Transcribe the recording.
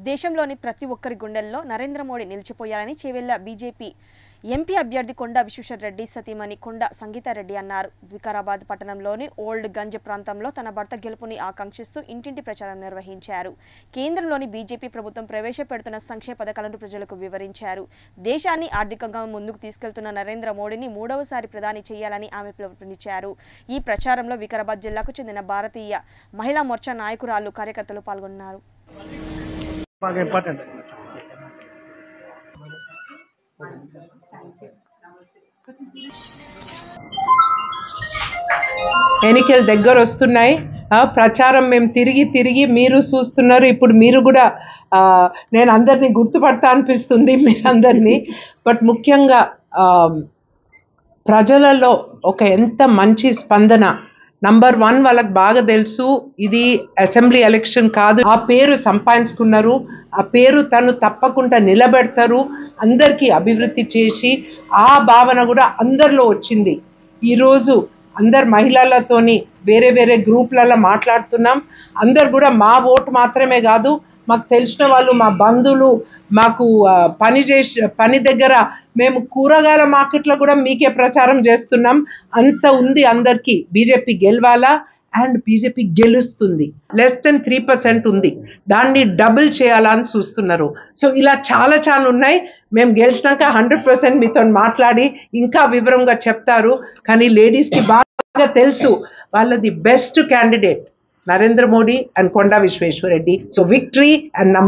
దేశంలోని ప్రతి ఒక్కరి గుండెల్లో నరేంద్ర మోడీ నిలిచిపోయారని చేవెళ్ల బీజేపీ ఎంపీ అభ్యర్థి కొండా విశ్వేశ్వరరెడ్డి సతీమణి కొండా సంగీతారెడ్డి అన్నారు. వికారాబాద్ పట్టణంలోని ఓల్డ్ గంజ్ ప్రాంతంలో తన భర్త గెలుపుని ఆకాంక్షిస్తూ ఇంటింటి ప్రచారం నిర్వహించారు. కేంద్రంలోని బీజేపీ ప్రభుత్వం ప్రవేశపెడుతున్న సంక్షేమ పథకాలను ప్రజలకు వివరించారు. దేశాన్ని ఆర్థికంగా ముందుకు తీసుకెళ్తున్న నరేంద్ర మోడీని మూడవసారి ప్రధాని చేయాలని ఆమె పిలుపునిచ్చారు. ఈ ప్రచారంలో వికారాబాద్ జిల్లాకు చెందిన భారతీయ మహిళా మోర్చా నాయకురాలు కార్యకర్తలు పాల్గొన్నారు. ఎన్నికలు దగ్గర వస్తున్నాయి. ప్రచారం మేము తిరిగి మీరు చూస్తున్నారు. ఇప్పుడు మీరు కూడా నేను అందరినీ గుర్తుపడతా అనిపిస్తుంది మీరందరినీ. బట్ ముఖ్యంగా ప్రజలలో ఒక ఎంత మంచి స్పందన. నంబర్ 1 వాళ్ళకి బాగా తెలుసు ఇది అసెంబ్లీ ఎలక్షన్ కాదు. ఆ పేరు సంపాదించుకున్నారు. ఆ పేరు తను తప్పకుండా నిలబెడతారు. అందరికీ అభివృద్ధి చేసి ఆ భావన కూడా అందరిలో వచ్చింది. ఈరోజు అందరు మహిళలతోని వేరే గ్రూప్లలో మాట్లాడుతున్నాం. అందరు కూడా మా ఓటు మాత్రమే కాదు, మాకు తెలిసిన వాళ్ళు, మా బంధువులు, మాకు పని దగ్గర మేము కూరగాయల మార్కెట్లో కూడా మీకే ప్రచారం చేస్తున్నాం. అంత ఉంది అందరికీ. బీజేపీ గెలవాలా అండ్ బీజేపీ గెలుస్తుంది. లెస్ దెన్ 3% ఉంది. దాన్ని డబుల్ చేయాలా అని చూస్తున్నారు. సో ఇలా చాలా ఉన్నాయి. మేము గెలిచినాక 100% మీతో మాట్లాడి ఇంకా వివరంగా చెప్తారు. కానీ లేడీస్కి బాగా తెలుసు వాళ్ళది best candidate Narendra Modi and Konda Vishweshwar Reddy. So victory and